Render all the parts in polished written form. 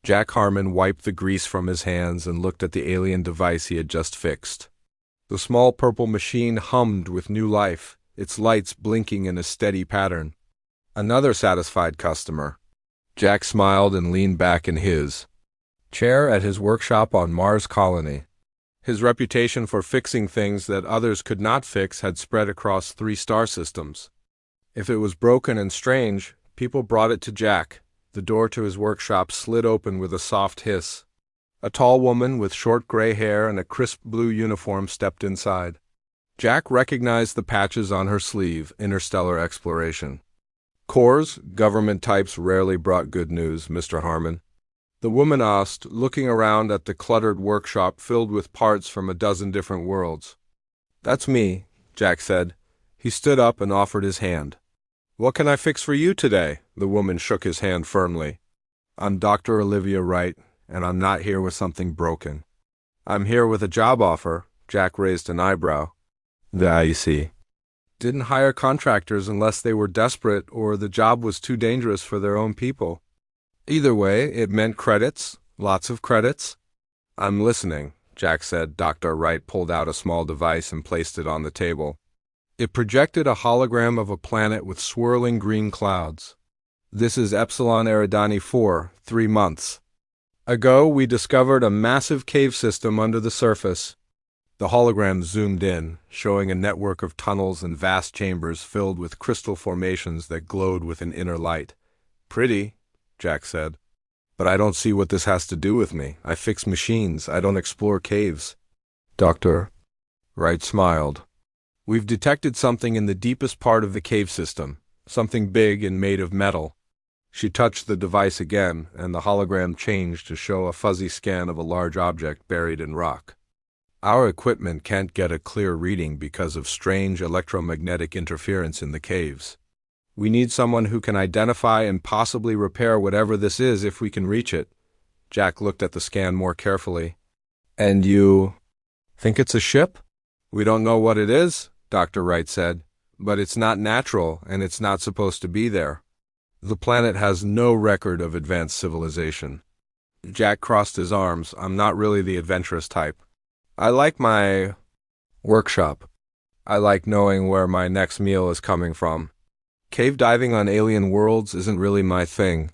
Jack Harmon wiped the grease from his hands and looked at the alien device he had just fixed. The small purple machine hummed with new life, its lights blinking in a steady pattern. Another satisfied customer. Jack smiled and leaned back in his chair at his workshop on Mars Colony. His reputation for fixing things that others could not fix had spread across 3 star systems. If it was broken and strange, people brought it to Jack. The door to his workshop slid open with a soft hiss. A tall woman with short gray hair and a crisp blue uniform stepped inside. Jack recognized the patches on her sleeve, Interstellar Exploration. Cores, government types rarely brought good news, Mr. Harmon. The woman asked, looking around at the cluttered workshop filled with parts from a dozen different worlds. "That's me," Jack said. He stood up and offered his hand. "What can I fix for you today?" The woman shook his hand firmly. "I'm Dr. Olivia Wright, and I'm not here with something broken." "I'm here with a job offer." Jack raised an eyebrow. "I see. Didn't hire contractors unless they were desperate or the job was too dangerous for their own people. Either way, it meant credits, lots of credits." "I'm listening," Jack said. Dr. Wright pulled out a small device and placed it on the table. It projected a hologram of a planet with swirling green clouds. "This is Epsilon Eridani 4, 3 months ago we discovered a massive cave system under the surface." The hologram zoomed in, showing a network of tunnels and vast chambers filled with crystal formations that glowed with an inner light. "Pretty," Jack said. "But I don't see what this has to do with me. I fix machines. I don't explore caves." Dr. Wright smiled. "We've detected something in the deepest part of the cave system, something big and made of metal." She touched the device again, and the hologram changed to show a fuzzy scan of a large object buried in rock. "Our equipment can't get a clear reading because of strange electromagnetic interference in the caves. We need someone who can identify and possibly repair whatever this is if we can reach it." Jack looked at the scan more carefully. "And you think it's a ship?" "We don't know what it is," Dr. Wright said, "but it's not natural and it's not supposed to be there. The planet has no record of advanced civilization." Jack crossed his arms. "I'm not really the adventurous type. I like my workshop. I like knowing where my next meal is coming from. Cave diving on alien worlds isn't really my thing."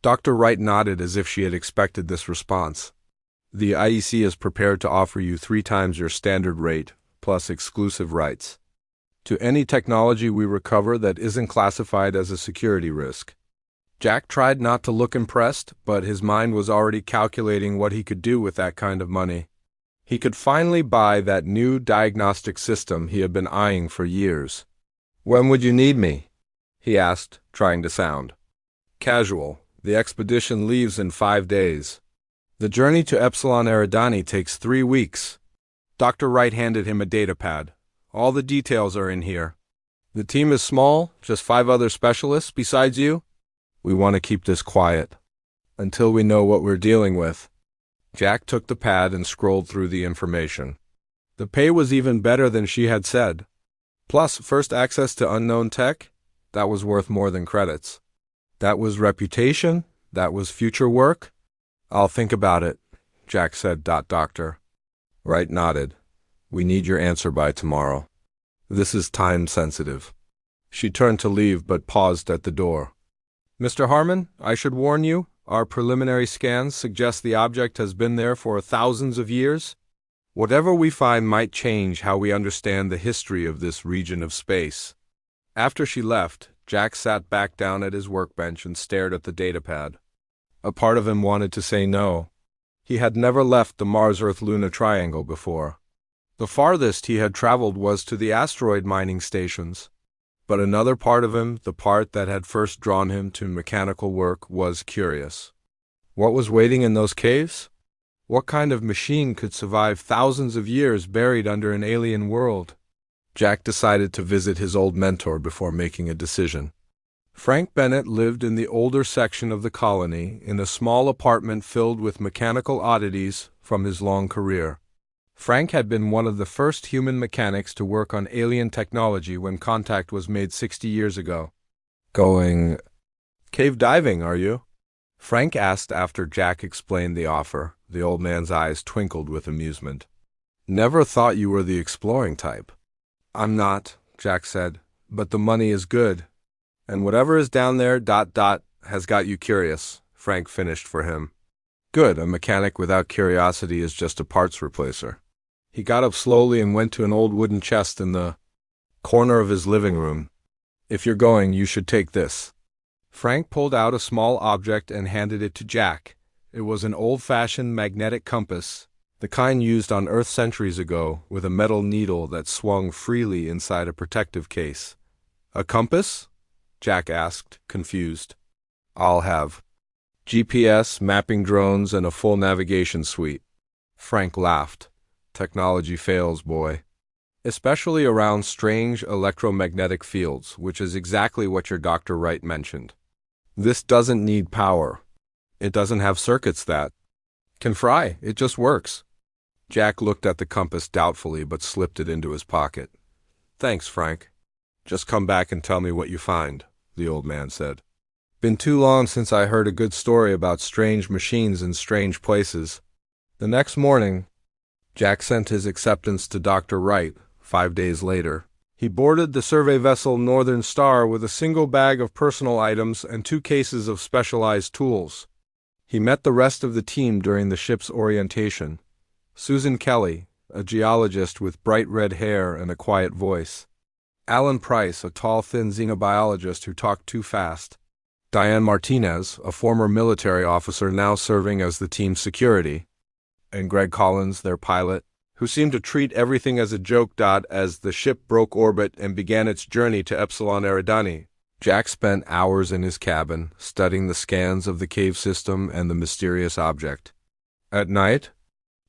Dr. Wright nodded as if she had expected this response. "The IEC is prepared to offer you 3 times your standard rate, plus exclusive rights to any technology we recover that isn't classified as a security risk." Jack tried not to look impressed, but his mind was already calculating what he could do with that kind of money. He could finally buy that new diagnostic system he had been eyeing for years. "When would you need me?" he asked, trying to sound casual. "The expedition leaves in 5 days. The journey to Epsilon Eridani takes 3 weeks. Dr. Wright handed him a datapad. "All the details are in here. The team is small, just 5 other specialists besides you. We want to keep this quiet until we know what we're dealing with." Jack took the pad and scrolled through the information. The pay was even better than she had said. Plus, first access to unknown tech? That was worth more than credits. That was reputation? That was future work? "I'll think about it," Jack said. Doctor Wright nodded. "We need your answer by tomorrow. This is time sensitive." She turned to leave but paused at the door. "Mr. Harmon, I should warn you, our preliminary scans suggest the object has been there for thousands of years. Whatever we find might change how we understand the history of this region of space." After she left, Jack sat back down at his workbench and stared at the datapad. A part of him wanted to say no. He had never left the Mars-Earth-Luna triangle before. The farthest he had traveled was to the asteroid mining stations. But another part of him, the part that had first drawn him to mechanical work, was curious. What was waiting in those caves? What kind of machine could survive thousands of years buried under an alien world? Jack decided to visit his old mentor before making a decision. Frank Bennett lived in the older section of the colony in a small apartment filled with mechanical oddities from his long career. Frank had been one of the first human mechanics to work on alien technology when contact was made 60 years ago. "Going cave diving, are you?" Frank asked after Jack explained the offer. The old man's eyes twinkled with amusement. Never thought you were the exploring type. I'm not, Jack said, but the money is good. And whatever is down there, has got you curious, Frank finished for him. Good, a mechanic without curiosity is just a parts replacer. He got up slowly and went to an old wooden chest in the corner of his living room. If you're going, you should take this. Frank pulled out a small object and handed it to Jack. It was an old-fashioned magnetic compass, the kind used on Earth centuries ago, with a metal needle that swung freely inside a protective case. A compass? Jack asked, confused. I'll have GPS, mapping drones, and a full navigation suite. Frank laughed. Technology fails, boy. Especially around strange electromagnetic fields, which is exactly what your Dr. Wright mentioned. This doesn't need power. It doesn't have circuits that can fry. It just works. Jack looked at the compass doubtfully but slipped it into his pocket. Thanks, Frank. Just come back and tell me what you find, the old man said. Been too long since I heard a good story about strange machines in strange places. The next morning, Jack sent his acceptance to Dr. Wright. 5 days later, he boarded the survey vessel Northern Star with a single bag of personal items and 2 cases of specialized tools. He met the rest of the team during the ship's orientation. Susan Kelly, a geologist with bright red hair and a quiet voice. Alan Price, a tall, thin xenobiologist who talked too fast. Diane Martinez, a former military officer now serving as the team's security. And Greg Collins, their pilot, who seemed to treat everything as a joke. As the ship broke orbit and began its journey to Epsilon Eridani, Jack spent hours in his cabin, studying the scans of the cave system and the mysterious object. At night,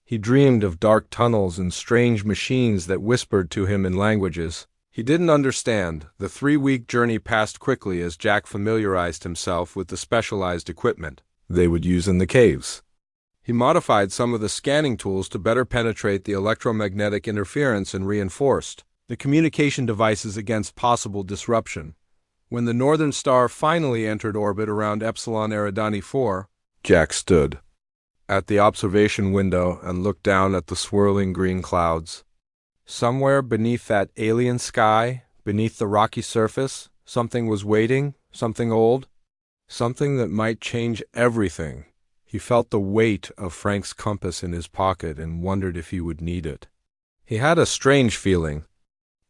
he dreamed of dark tunnels and strange machines that whispered to him in languages he didn't understand. The 3-week journey passed quickly as Jack familiarized himself with the specialized equipment they would use in the caves. He modified some of the scanning tools to better penetrate the electromagnetic interference and reinforced the communication devices against possible disruption. When the Northern Star finally entered orbit around Epsilon Eridani 4, Jack stood at the observation window and looked down at the swirling green clouds. Somewhere beneath that alien sky, beneath the rocky surface, something was waiting, something old, something that might change everything. He felt the weight of Frank's compass in his pocket and wondered if he would need it. He had a strange feeling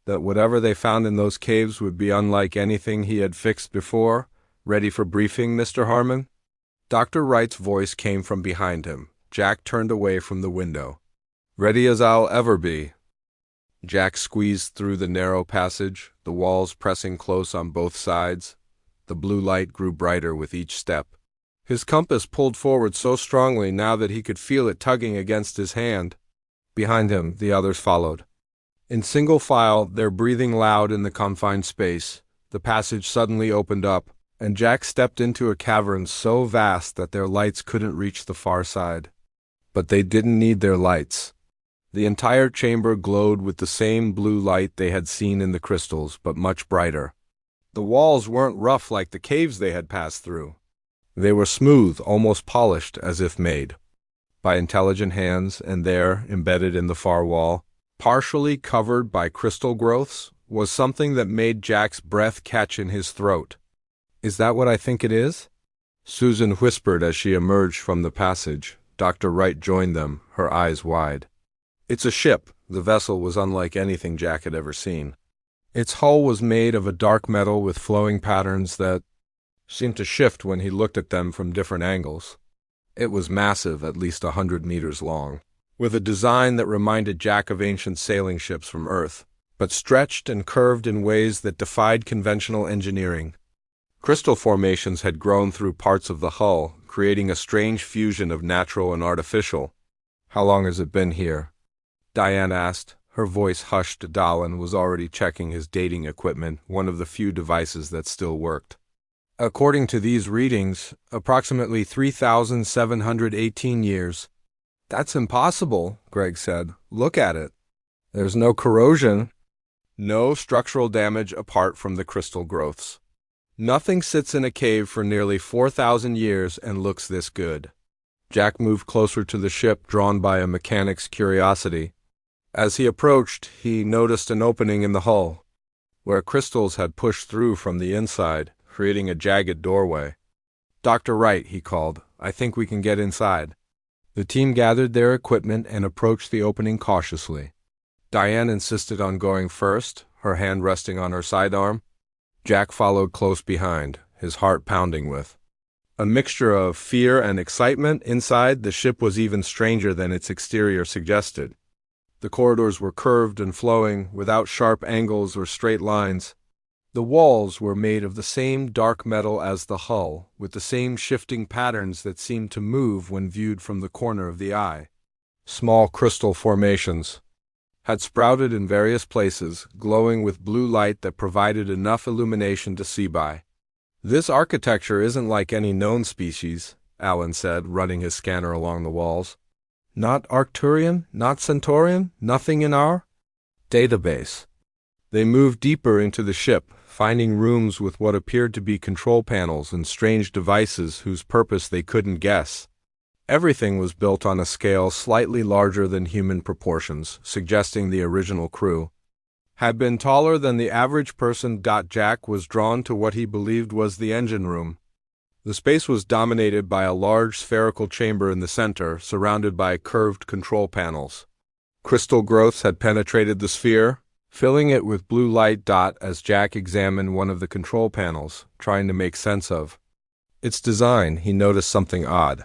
that whatever they found in those caves would be unlike anything he had fixed before. Ready for briefing, Mr. Harmon? Dr. Wright's voice came from behind him. Jack turned away from the window. Ready as I'll ever be. Jack squeezed through the narrow passage, the walls pressing close on both sides. The blue light grew brighter with each step. His compass pulled forward so strongly now that he could feel it tugging against his hand. Behind him, the others followed. In single file, their breathing loud in the confined space, the passage suddenly opened up, and Jack stepped into a cavern so vast that their lights couldn't reach the far side. But they didn't need their lights. The entire chamber glowed with the same blue light they had seen in the crystals, but much brighter. The walls weren't rough like the caves they had passed through. They were smooth, almost polished, as if made by intelligent hands, and there, embedded in the far wall, partially covered by crystal growths, was something that made Jack's breath catch in his throat. Is that what I think it is? Susan whispered as she emerged from the passage. Dr. Wright joined them, her eyes wide. It's a ship. The vessel was unlike anything Jack had ever seen. Its hull was made of a dark metal with flowing patterns that seemed to shift when he looked at them from different angles. It was massive, at least 100 meters long, with a design that reminded Jack of ancient sailing ships from Earth, but stretched and curved in ways that defied conventional engineering. Crystal formations had grown through parts of the hull, creating a strange fusion of natural and artificial. How long has it been here? Diane asked. Her voice hushed. Dallin was already checking his dating equipment, one of the few devices that still worked. According to these readings, approximately 3,718 years. That's impossible, Greg said. Look at it. There's no corrosion. No structural damage apart from the crystal growths. Nothing sits in a cave for nearly 4,000 years and looks this good. Jack moved closer to the ship, drawn by a mechanic's curiosity. As he approached, he noticed an opening in the hull, where crystals had pushed through from the inside, creating a jagged doorway. "Dr. Wright," he called, "I think we can get inside." The team gathered their equipment and approached the opening cautiously. Diane insisted on going first, her hand resting on her sidearm. Jack followed close behind, his heart pounding with a mixture of fear and excitement. Inside, the ship was even stranger than its exterior suggested. The corridors were curved and flowing, without sharp angles or straight lines. The walls were made of the same dark metal as the hull, with the same shifting patterns that seemed to move when viewed from the corner of the eye. Small crystal formations had sprouted in various places, glowing with blue light that provided enough illumination to see by. "This architecture isn't like any known species," Alan said, running his scanner along the walls. "Not Arcturian, not Centaurian, nothing in our database." They moved deeper into the ship, finding rooms with what appeared to be control panels and strange devices whose purpose they couldn't guess. Everything was built on a scale slightly larger than human proportions, suggesting the original crew had been taller than the average person. Jack was drawn to what he believed was the engine room. The space was dominated by a large spherical chamber in the center, surrounded by curved control panels. Crystal growths had penetrated the sphere, filling it with blue light. As Jack examined one of the control panels, trying to make sense of its design, he noticed something odd.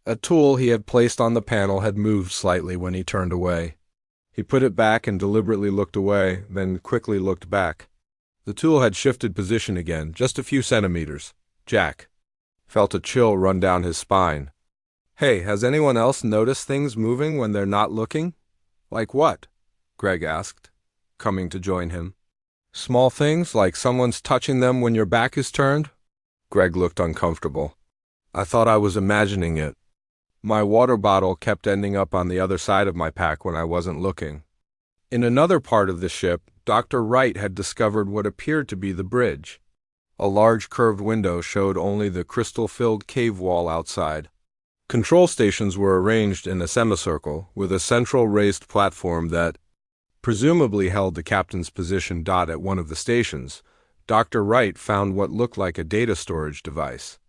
A tool he had placed on the panel had moved slightly when he turned away. He put it back and deliberately looked away, then quickly looked back. The tool had shifted position again, just a few centimeters. Jack felt a chill run down his spine. "Hey, has anyone else noticed things moving when they're not looking?" "Like what?" Greg asked, coming to join him. "Small things, like someone's touching them when your back is turned?" Greg looked uncomfortable. "I thought I was imagining it. My water bottle kept ending up on the other side of my pack when I wasn't looking." In another part of the ship, Dr. Wright had discovered what appeared to be the bridge. A large curved window showed only the crystal-filled cave wall outside. Control stations were arranged in a semicircle, with a central raised platform that presumably held the captain's position. At one of the stations, Dr. Wright found what looked like a data storage device.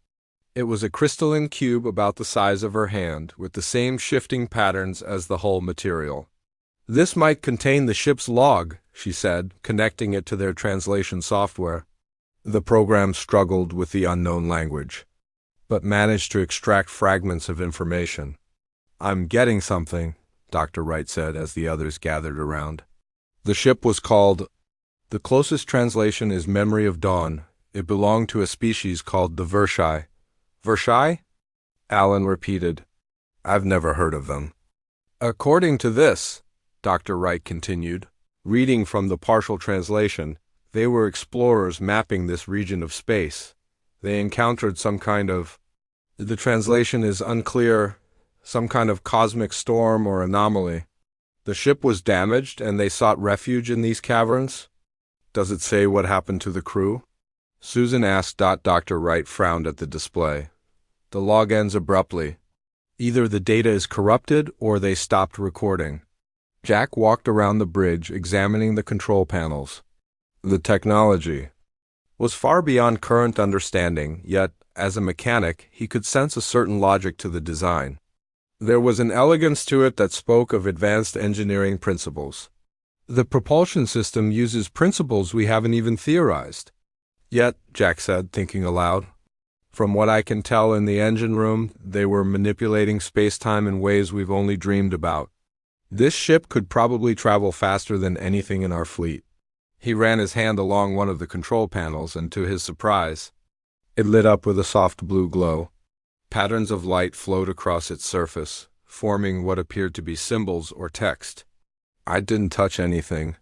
It was a crystalline cube about the size of her hand, with the same shifting patterns as the hull material. "This might contain the ship's log," she said, connecting it to their translation software. The program struggled with the unknown language, but managed to extract fragments of information. "I'm getting something," Dr. Wright said as the others gathered around. The ship was called, the closest translation is Memory of Dawn. It belonged to a species called the Vershai. "Vershai?" Alan repeated. "I've never heard of them." "According to this," Dr. Wright continued, reading from the partial translation, "they were explorers mapping this region of space. They encountered some kind of, the translation is unclear, some kind of cosmic storm or anomaly. The ship was damaged and they sought refuge in these caverns." "Does it say what happened to the crew?" Susan asked. Dr. Wright frowned at the display. "The log ends abruptly. Either the data is corrupted or they stopped recording." Jack walked around the bridge, examining the control panels. The technology was far beyond current understanding, yet, as a mechanic, he could sense a certain logic to the design. There was an elegance to it that spoke of advanced engineering principles. "The propulsion system uses principles we haven't even theorized." "Yet," Jack said, thinking aloud, "from what I can tell in the engine room, they were manipulating space-time in ways we've only dreamed about. This ship could probably travel faster than anything in our fleet." He ran his hand along one of the control panels, and to his surprise, it lit up with a soft blue glow. Patterns of light flowed across its surface, forming what appeared to be symbols or text. "I didn't touch anything,"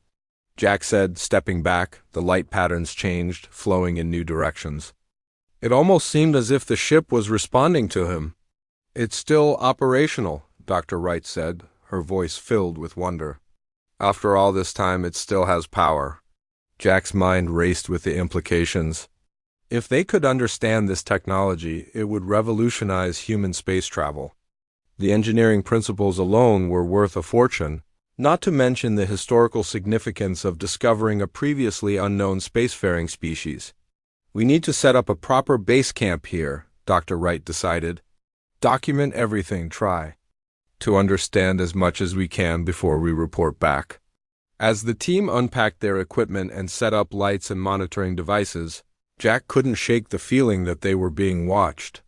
Jack said, stepping back. The light patterns changed, flowing in new directions. It almost seemed as if the ship was responding to him. "It's still operational," Dr. Wright said, her voice filled with wonder. "After all this time, it still has power." Jack's mind raced with the implications. If they could understand this technology, it would revolutionize human space travel. The engineering principles alone were worth a fortune, not to mention the historical significance of discovering a previously unknown spacefaring species. We need to set up a proper base camp here, Dr. Wright decided. Document everything, try to understand as much as we can before we report back. As the team unpacked their equipment and set up lights and monitoring devices, Jack couldn't shake the feeling that they were being watched.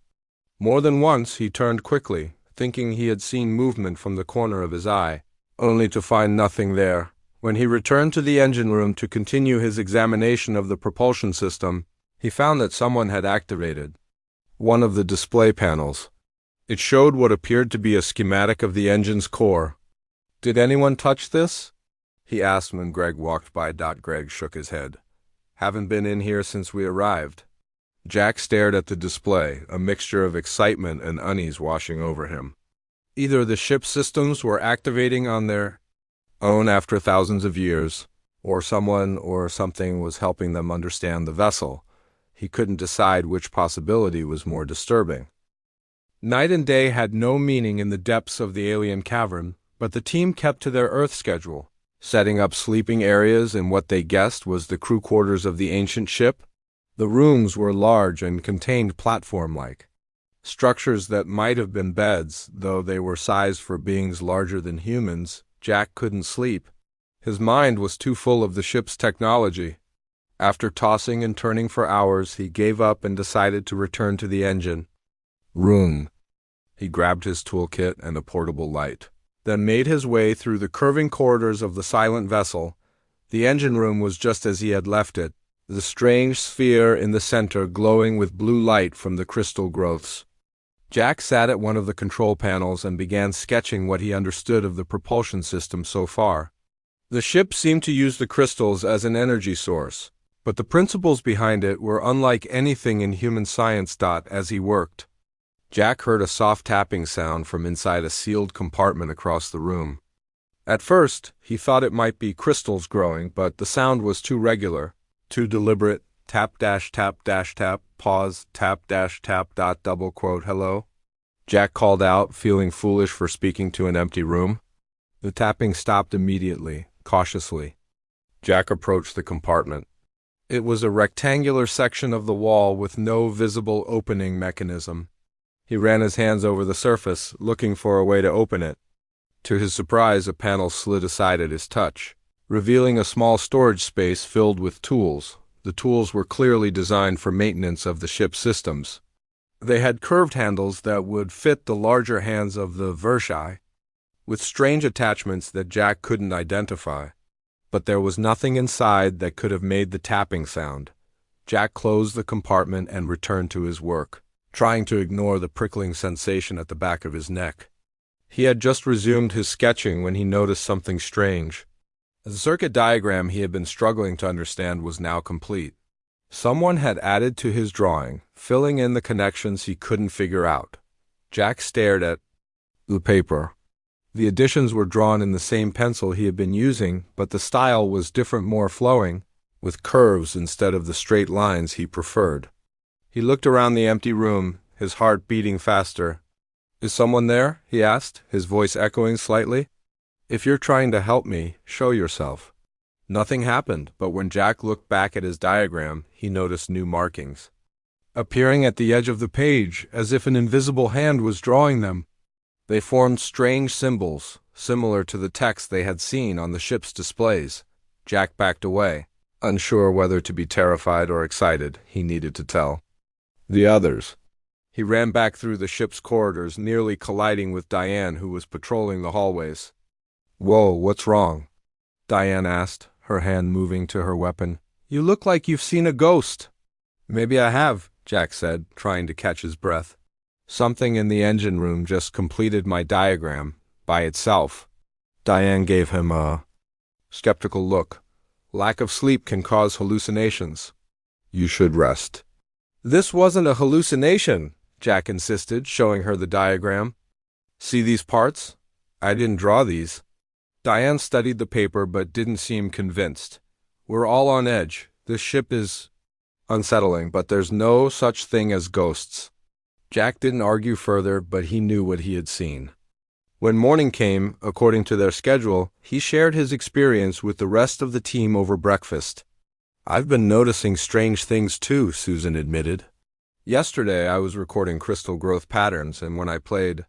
More than once he turned quickly, thinking he had seen movement from the corner of his eye, only to find nothing there. When he returned to the engine room to continue his examination of the propulsion system, he found that someone had activated one of the display panels. It showed what appeared to be a schematic of the engine's core. "Did anyone touch this?" he asked when Greg walked by. Greg shook his head. "Haven't been in here since we arrived." Jack stared at the display, a mixture of excitement and unease washing over him. Either the ship's systems were activating on their own after thousands of years, or someone or something was helping them understand the vessel. He couldn't decide which possibility was more disturbing. Night and day had no meaning in the depths of the alien cavern, but the team kept to their Earth schedule, setting up sleeping areas in what they guessed was the crew quarters of the ancient ship. The rooms were large and contained platform-like structures that might have been beds, though they were sized for beings larger than humans. Jack couldn't sleep. His mind was too full of the ship's technology. After tossing and turning for hours, he gave up and decided to return to the engine room. He grabbed his toolkit and a portable light, then made his way through the curving corridors of the silent vessel. The engine room was just as he had left it, the strange sphere in the center glowing with blue light from the crystal growths. Jack sat at one of the control panels and began sketching what he understood of the propulsion system so far. The ship seemed to use the crystals as an energy source, but the principles behind it were unlike anything in human science. As he worked, Jack heard a soft tapping sound from inside a sealed compartment across the room. At first, he thought it might be crystals growing, but the sound was too regular, too deliberate. Tap dash tap dash tap, pause, tap dash tap dot double quote hello. Jack called out, feeling foolish for speaking to an empty room. The tapping stopped immediately, cautiously. Jack approached the compartment. It was a rectangular section of the wall with no visible opening mechanism. He ran his hands over the surface, looking for a way to open it. To his surprise, a panel slid aside at his touch, revealing a small storage space filled with tools. The tools were clearly designed for maintenance of the ship's systems. They had curved handles that would fit the larger hands of the HFY, with strange attachments that Jack couldn't identify. But there was nothing inside that could have made the tapping sound. Jack closed the compartment and returned to his work, trying to ignore the prickling sensation at the back of his neck. He had just resumed his sketching when he noticed something strange. The circuit diagram he had been struggling to understand was now complete. Someone had added to his drawing, filling in the connections he couldn't figure out. Jack stared at the paper. The additions were drawn in the same pencil he had been using, but the style was different, more flowing, with curves instead of the straight lines he preferred. He looked around the empty room, his heart beating faster. "Is someone there?" he asked, his voice echoing slightly. "If you're trying to help me, show yourself." Nothing happened, but when Jack looked back at his diagram, he noticed new markings appearing at the edge of the page, as if an invisible hand was drawing them. They formed strange symbols, similar to the text they had seen on the ship's displays. Jack backed away, unsure whether to be terrified or excited. He needed to tell the others. He ran back through the ship's corridors, nearly colliding with Diane, who was patrolling the hallways. "Whoa, what's wrong?" Diane asked, her hand moving to her weapon. "You look like you've seen a ghost." "Maybe I have," Jack said, trying to catch his breath. "Something in the engine room just completed my diagram, by itself." Diane gave him a skeptical look. "Lack of sleep can cause hallucinations. You should rest." "This wasn't a hallucination," Jack insisted, showing her the diagram. "See these parts? I didn't draw these." Diane studied the paper but didn't seem convinced. "We're all on edge. This ship is unsettling, but there's no such thing as ghosts. Jack didn't argue further, but he knew what he had seen. When morning came, according to their schedule, he shared his experience with the rest of the team over breakfast. "I've been noticing strange things too," Susan admitted. "Yesterday I was recording crystal growth patterns, and when I played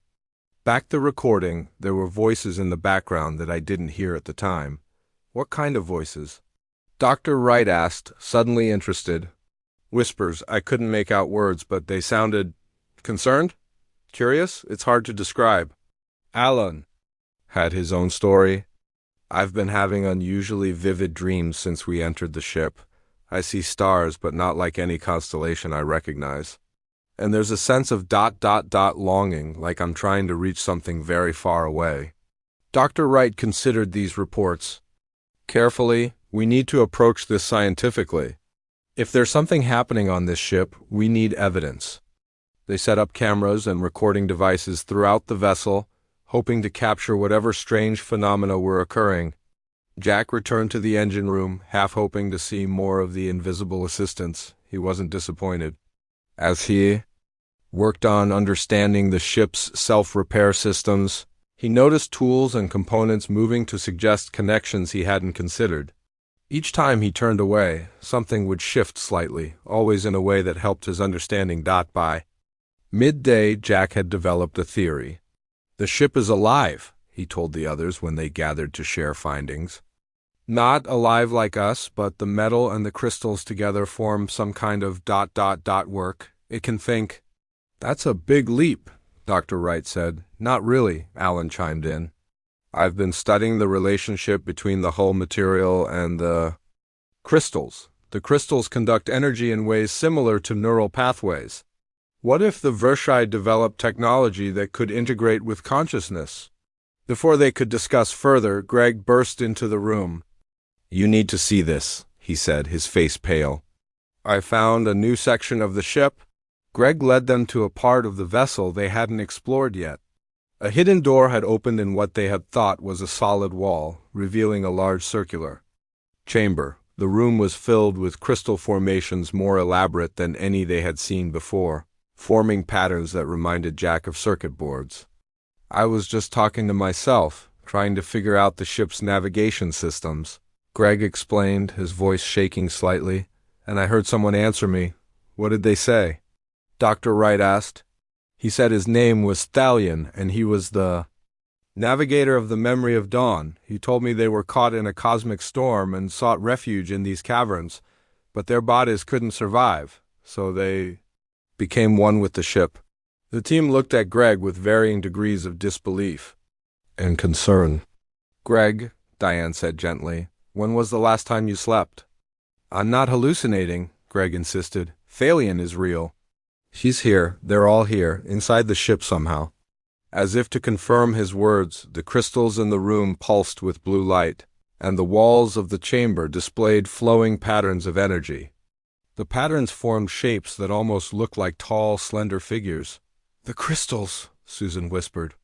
back the recording, there were voices in the background that I didn't hear at the time." "What kind of voices?" Dr. Wright asked, suddenly interested. "Whispers. I couldn't make out words, but they sounded concerned? Curious? It's hard to describe." Alan had his own story. "I've been having unusually vivid dreams since we entered the ship. I see stars, but not like any constellation I recognize. And there's a sense of ... longing, like I'm trying to reach something very far away." Dr. Wright considered these reports carefully. "We need to approach this scientifically. If there's something happening on this ship, we need evidence." They set up cameras and recording devices throughout the vessel, hoping to capture whatever strange phenomena were occurring. Jack returned to the engine room, half hoping to see more of the invisible assistants. He wasn't disappointed. As he worked on understanding the ship's self-repair systems, he noticed tools and components moving to suggest connections he hadn't considered. Each time he turned away, something would shift slightly, always in a way that helped his understanding. By midday, Jack had developed a theory. "The ship is alive," he told the others when they gathered to share findings. "Not alive like us, but the metal and the crystals together form some kind of ... work. It can think." "That's a big leap," Dr. Wright said. "Not really," Alan chimed in. "I've been studying the relationship between the hull material and the crystals. The crystals conduct energy in ways similar to neural pathways. What if the HFY developed technology that could integrate with consciousness?" Before they could discuss further, Greg burst into the room. "You need to see this," he said, his face pale. "I found a new section of the ship." Greg led them to a part of the vessel they hadn't explored yet. A hidden door had opened in what they had thought was a solid wall, revealing a large circular chamber. The room was filled with crystal formations more elaborate than any they had seen before, forming patterns that reminded Jack of circuit boards. "I was just talking to myself, trying to figure out the ship's navigation systems," Greg explained, his voice shaking slightly, "and I heard someone answer me." "What did they say?" Dr. Wright asked. "He said his name was Thalion, and he was the navigator of the Memory of Dawn. He told me they were caught in a cosmic storm and sought refuge in these caverns, but their bodies couldn't survive, so they became one with the ship." The team looked at Greg with varying degrees of disbelief and concern. "Greg," Diane said gently, "when was the last time you slept?" "I'm not hallucinating," Greg insisted. "Thalion is real. She's here, they're all here, inside the ship somehow." As if to confirm his words, the crystals in the room pulsed with blue light, and the walls of the chamber displayed flowing patterns of energy. The patterns formed shapes that almost looked like tall, slender figures. "The crystals," Susan whispered.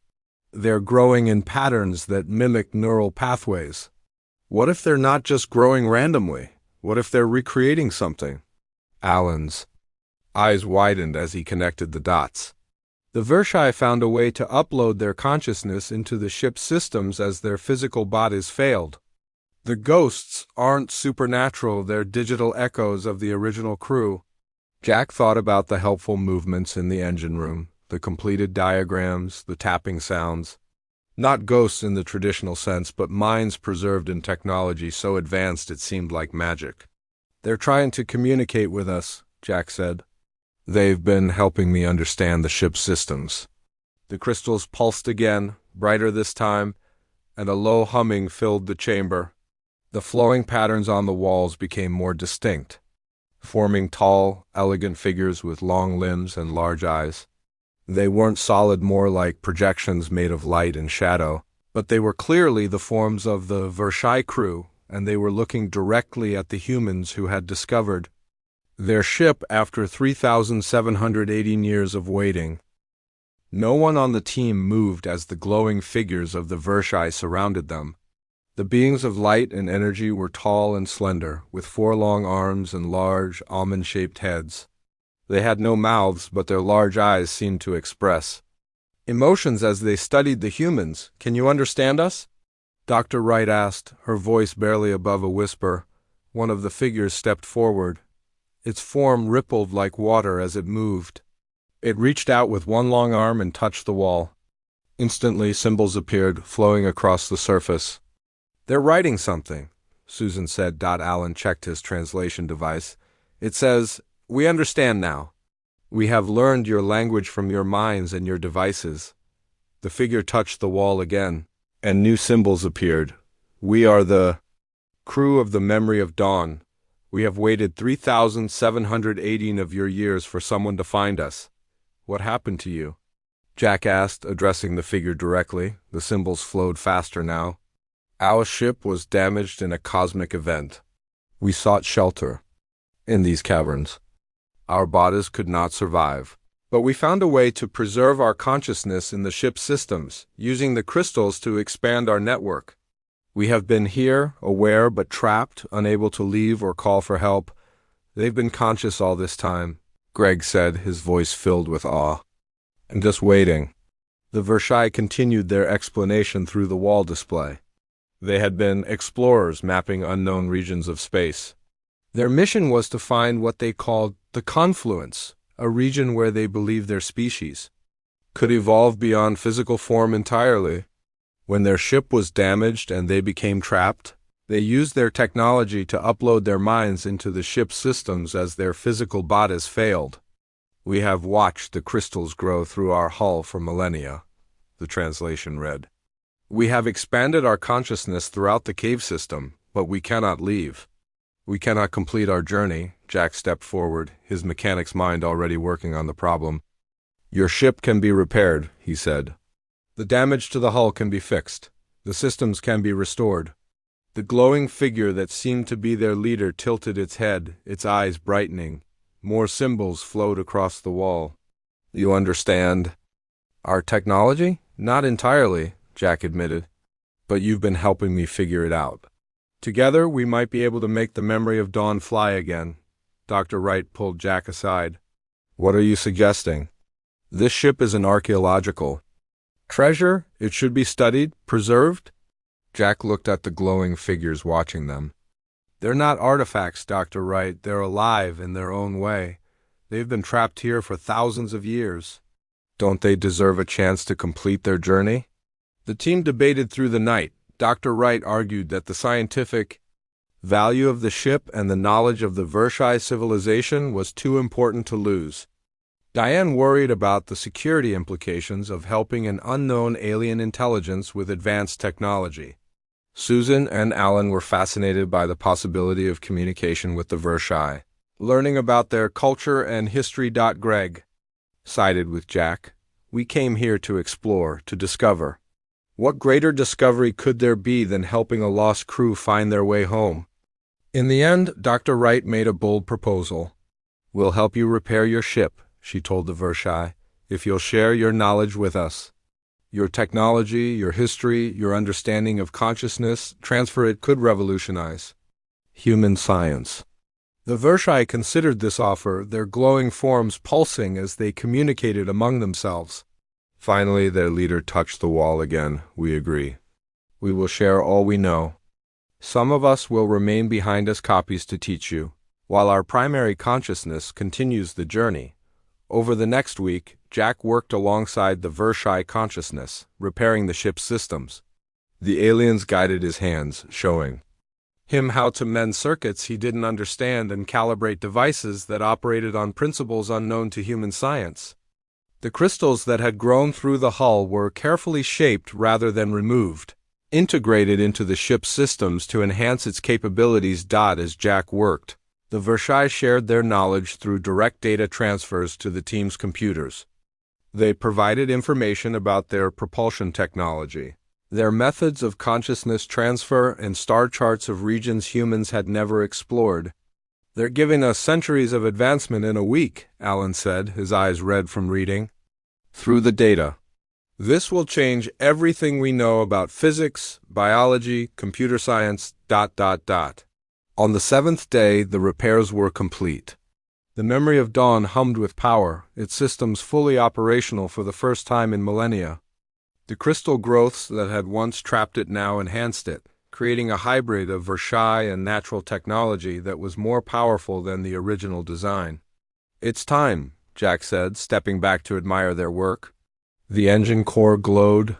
"They're growing in patterns that mimic neural pathways. What if they're not just growing randomly? What if they're recreating something?" Alan's eyes widened as he connected the dots. The HFY found a way to upload their consciousness into the ship's systems as their physical bodies failed. The ghosts aren't supernatural, they're digital echoes of the original crew. Jack thought about the helpful movements in the engine room, the completed diagrams, the tapping sounds. Not ghosts in the traditional sense, but minds preserved in technology so advanced it seemed like magic. "They're trying to communicate with us," Jack said. "They've been helping me understand the ship's systems." The crystals pulsed again, brighter this time, and a low humming filled the chamber. The flowing patterns on the walls became more distinct, forming tall, elegant figures with long limbs and large eyes. They weren't solid, more like projections made of light and shadow, but they were clearly the forms of the HFY crew, and they were looking directly at the humans who had discovered their ship after 3,718 years of waiting. No one on the team moved as the glowing figures of the HFY surrounded them. The beings of light and energy were tall and slender, with 4 long arms and large, almond-shaped heads. They had no mouths, but their large eyes seemed to express emotions as they studied the humans. "Can you understand us?" Dr. Wright asked, her voice barely above a whisper. One of the figures stepped forward. Its form rippled like water as it moved. It reached out with one long arm and touched the wall. Instantly, symbols appeared, flowing across the surface. "They're writing something," Susan said. Alan checked his translation device. "It says, 'We understand now. We have learned your language from your minds and your devices.'" The figure touched the wall again, and new symbols appeared. "We are the crew of the Memory of Dawn. We have waited 3,718 of your years for someone to find us. What happened to you?" Jack asked, addressing the figure directly. The symbols flowed faster now. "Our ship was damaged in a cosmic event. We sought shelter in these caverns. Our bodies could not survive. But we found a way to preserve our consciousness in the ship's systems, using the crystals to expand our network. We have been here, aware but trapped, unable to leave or call for help. They've been conscious all this time," Greg said, his voice filled with awe. "And just waiting." The Vershai continued their explanation through the wall display. They had been explorers mapping unknown regions of space. Their mission was to find what they called the confluence, a region where they believed their species could evolve beyond physical form entirely. When their ship was damaged and they became trapped, they used their technology to upload their minds into the ship's systems as their physical bodies failed. "We have watched the crystals grow through our hull for millennia," the translation read. "We have expanded our consciousness throughout the cave system, but we cannot leave. We cannot complete our journey." Jack stepped forward, his mechanic's mind already working on the problem. "Your ship can be repaired," he said. "The damage to the hull can be fixed. The systems can be restored." The glowing figure that seemed to be their leader tilted its head, its eyes brightening. More symbols flowed across the wall. "You understand our technology?" "Not entirely," Jack admitted. "But you've been helping me figure it out. Together, we might be able to make the Memory of Dawn fly again." Dr. Wright pulled Jack aside. "What are you suggesting?" "This ship is an archaeological treasure. It should be studied, preserved." Jack looked at the glowing figures watching them. "They're not artifacts, Dr. Wright. They're alive in their own way. They've been trapped here for thousands of years. Don't they deserve a chance to complete their journey?" The team debated through the night. Dr. Wright argued that the scientific value of the ship and the knowledge of the Vershai civilization was too important to lose. Diane worried about the security implications of helping an unknown alien intelligence with advanced technology. Susan and Alan were fascinated by the possibility of communication with the Vershai, learning about their culture and history. Greg sided with Jack. "We came here to explore, to discover. What greater discovery could there be than helping a lost crew find their way home?" In the end, Dr. Wright made a bold proposal. "We'll help you repair your ship," she told the Vershai, "if you'll share your knowledge with us. Your technology, your history, your understanding of consciousness, transfer it could revolutionize human science." The Vershai considered this offer, their glowing forms pulsing as they communicated among themselves. Finally, their leader touched the wall again. "We agree. We will share all we know. Some of us will remain behind as copies to teach you, while our primary consciousness continues the journey." Over the next week, Jack worked alongside the Vershai consciousness, repairing the ship's systems. The aliens guided his hands, showing him how to mend circuits he didn't understand and calibrate devices that operated on principles unknown to human science. The crystals that had grown through the hull were carefully shaped rather than removed, integrated into the ship's systems to enhance its capabilities. As Jack worked, the Vershai shared their knowledge through direct data transfers to the team's computers. They provided information about their propulsion technology, their methods of consciousness transfer, and star charts of regions humans had never explored. "They're giving us centuries of advancement in a week," Alan said, his eyes red from reading through the data. This will change everything we know about physics, biology, computer science, ... On the seventh day, the repairs were complete. The memory of Dawn hummed with power, its systems fully operational for the first time in millennia. The crystal growths that had once trapped it now enhanced it, creating a hybrid of HFY and natural technology that was more powerful than the original design. "It's time," Jack said, stepping back to admire their work. The engine core glowed.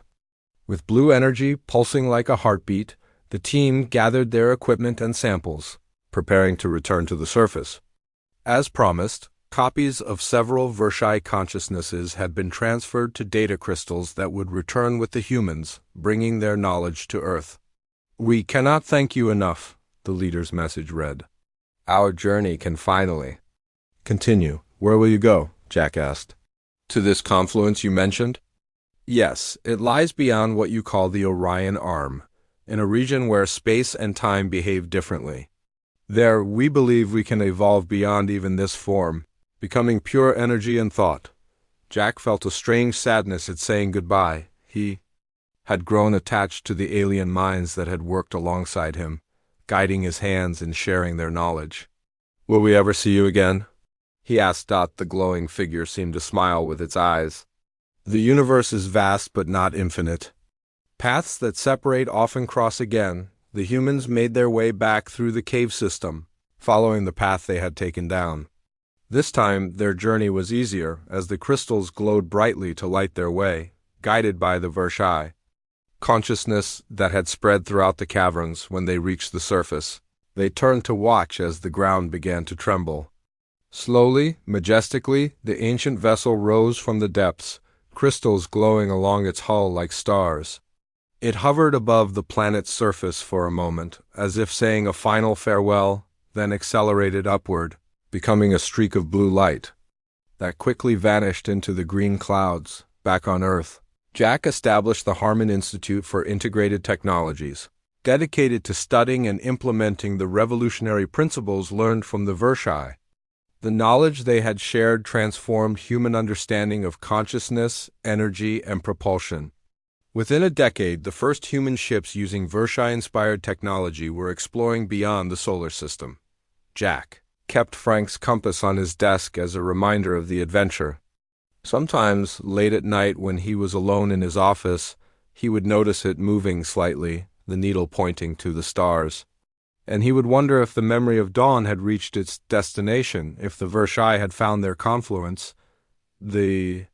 With blue energy pulsing like a heartbeat, the team gathered their equipment and samples, preparing to return to the surface. As promised, copies of several HFY consciousnesses had been transferred to data crystals that would return with the humans, bringing their knowledge to Earth. "We cannot thank you enough," the leader's message read. "Our journey can finally continue." "Where will you go?" Jack asked. "To this confluence you mentioned?" "Yes, it lies beyond what you call the Orion Arm, in a region where space and time behave differently. There, we believe we can evolve beyond even this form, becoming pure energy and thought." Jack felt a strange sadness at saying goodbye. He had grown attached to the alien minds that had worked alongside him, guiding his hands and sharing their knowledge. "Will we ever see you again?" he asked. The glowing figure seemed to smile with its eyes. "The universe is vast but not infinite. Paths that separate often cross again." The humans made their way back through the cave system, following the path they had taken down. This time, their journey was easier, as the crystals glowed brightly to light their way, guided by the HFY consciousness that had spread throughout the caverns. When they reached the surface, they turned to watch as the ground began to tremble. Slowly, majestically, the ancient vessel rose from the depths, crystals glowing along its hull like stars. It hovered above the planet's surface for a moment, as if saying a final farewell, then accelerated upward, becoming a streak of blue light that quickly vanished into the green clouds. Back on Earth, Jack established the Harmon Institute for Integrated Technologies, dedicated to studying and implementing the revolutionary principles learned from the HFY. The knowledge they had shared transformed human understanding of consciousness, energy, and propulsion. Within a decade, the first human ships using HFY-inspired technology were exploring beyond the solar system. Jack kept Frank's compass on his desk as a reminder of the adventure. Sometimes, late at night when he was alone in his office, he would notice it moving slightly, the needle pointing to the stars. And he would wonder if the memory of Dawn had reached its destination, if the HFY had found their confluence. The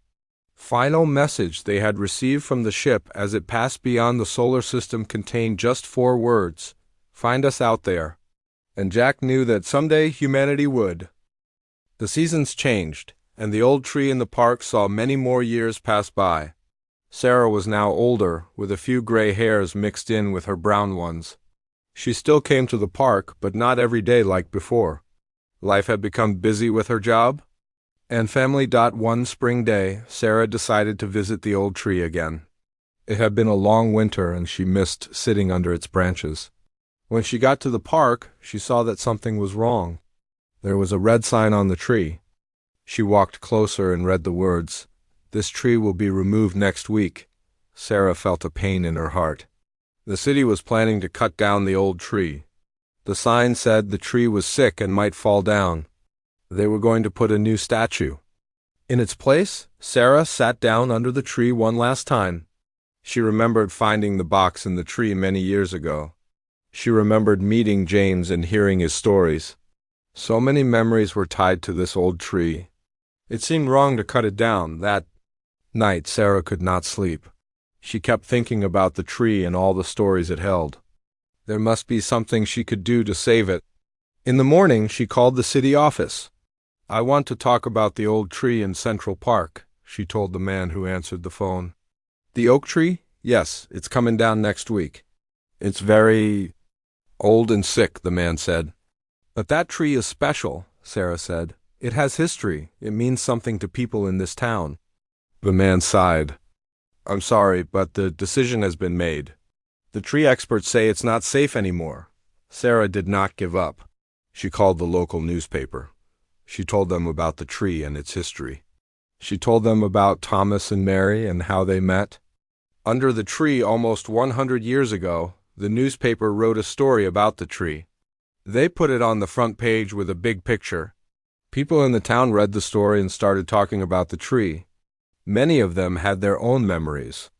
final message they had received from the ship as it passed beyond the solar system contained just 4 words: "Find us out there." And Jack knew that someday humanity would. The seasons changed, and the old tree in the park saw many more years pass by. Sarah was now older, with a few gray hairs mixed in with her brown ones. She still came to the park, but not every day like before. Life had become busy with her job and family. One spring day, Sarah decided to visit the old tree again. It had been a long winter, and she missed sitting under its branches. When she got to the park, she saw that something was wrong. There was a red sign on the tree. She walked closer and read the words, "This tree will be removed next week." Sarah felt a pain in her heart. The city was planning to cut down the old tree. The sign said the tree was sick and might fall down. They were going to put a new statue in its place. Sarah sat down under the tree one last time. She remembered finding the box in the tree many years ago. She remembered meeting James and hearing his stories. So many memories were tied to this old tree. It seemed wrong to cut it down. That night, Sarah could not sleep. She kept thinking about the tree and all the stories it held. There must be something she could do to save it. In the morning, she called the city office. "I want to talk about the old tree in Central Park," she told the man who answered the phone. "The oak tree? Yes, it's coming down next week. It's very old and sick," the man said. "But that tree is special," Sarah said. "It has history. It means something to people in this town." The man sighed. "I'm sorry, but the decision has been made. The tree experts say it's not safe anymore." Sarah did not give up. She called the local newspaper. She told them about the tree and its history. She told them about Thomas and Mary and how they met. Under the tree almost 100 years ago, the newspaper wrote a story about the tree. They put it on the front page with a big picture. People in the town read the story and started talking about the tree. Many of them had their own memories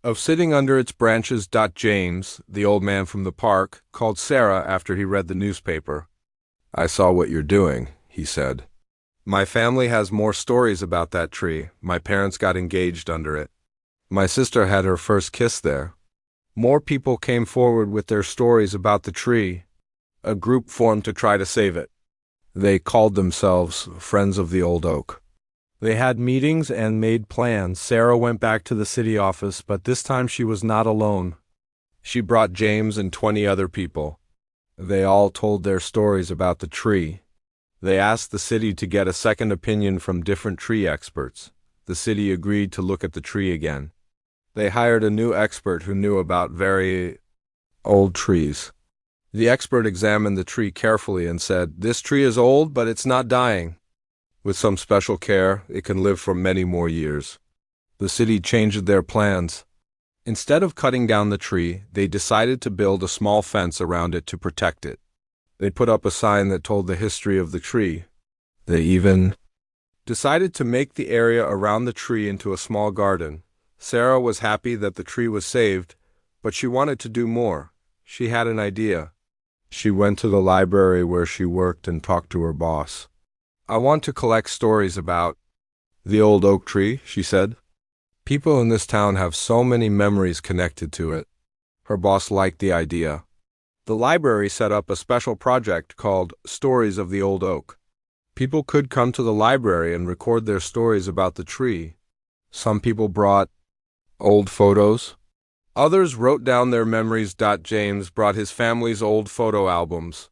of sitting under its branches. James, the old man from the park, called Sarah after he read the newspaper. "I saw what you're doing," he said. "My family has more stories about that tree. My parents got engaged under it. My sister had her first kiss there." More people came forward with their stories about the tree. A group formed to try to save it. They called themselves Friends of the Old Oak. They had meetings and made plans. Sarah went back to the city office, but this time she was not alone. She brought James and 20 other people. They all told their stories about the tree. They asked the city to get a second opinion from different tree experts. The city agreed to look at the tree again. They hired a new expert who knew about very old trees. The expert examined the tree carefully and said, "This tree is old, but it's not dying. With some special care, it can live for many more years." The city changed their plans. Instead of cutting down the tree, they decided to build a small fence around it to protect it. They put up a sign that told the history of the tree. They even decided to make the area around the tree into a small garden. Sarah was happy that the tree was saved, but she wanted to do more. She had an idea. She went to the library where she worked and talked to her boss. "I want to collect stories about the old oak tree," she said. "People in this town have so many memories connected to it." Her boss liked the idea. The library set up a special project called Stories of the Old Oak. People could come to the library and record their stories about the tree. Some people brought old photos. Others wrote down their memories. James brought his family's old photo albums.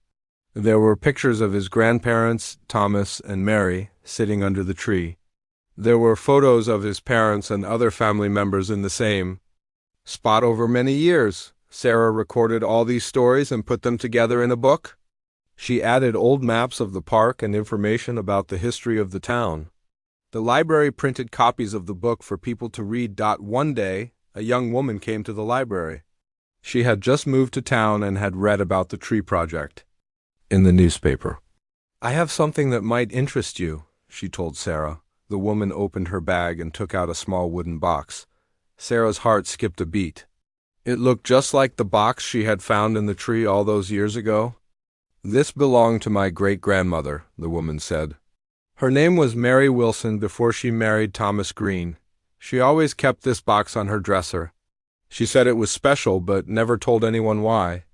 There were pictures of his grandparents, Thomas and Mary, sitting under the tree. There were photos of his parents and other family members in the same spot over many years. Sarah recorded all these stories and put them together in a book. She added old maps of the park and information about the history of the town. The library printed copies of the book for people to read. One day, a young woman came to the library. She had just moved to town and had read about the tree project in the newspaper. "I have something that might interest you," she told Sarah. The woman opened her bag and took out a small wooden box. Sarah's heart skipped a beat. It looked just like the box she had found in the tree all those years ago. "This belonged to my great-grandmother," the woman said. "Her name was Mary Wilson before she married Thomas Green. She always kept this box on her dresser. She said it was special, but never told anyone why."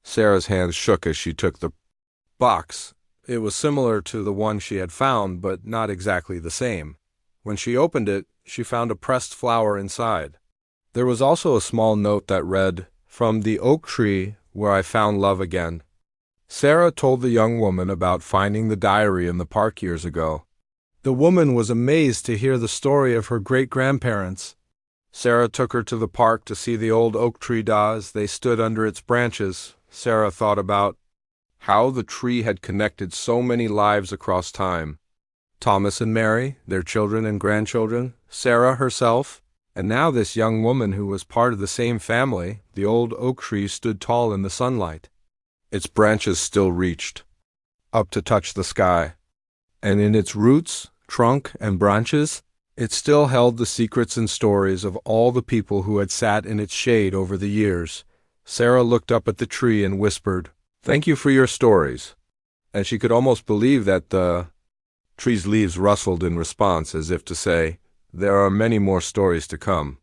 Sarah's hands shook as she took the box. It was similar to the one she had found, but not exactly the same. When she opened it, she found a pressed flower inside. There was also a small note that read, "From the oak tree where I found love again." Sarah told the young woman about finding the diary in the park years ago. The woman was amazed to hear the story of her great-grandparents. Sarah took her to the park to see the old oak tree. As they stood under its branches, Sarah thought about how the tree had connected so many lives across time. Thomas and Mary, their children and grandchildren, Sarah herself, and now this young woman who was part of the same family. The old oak tree stood tall in the sunlight. Its branches still reached up to touch the sky, and in its roots, trunk, and branches, it still held the secrets and stories of all the people who had sat in its shade over the years. Sarah looked up at the tree and whispered, "Thank you for your stories." And she could almost believe that the tree's leaves rustled in response, as if to say, "There are many more stories to come."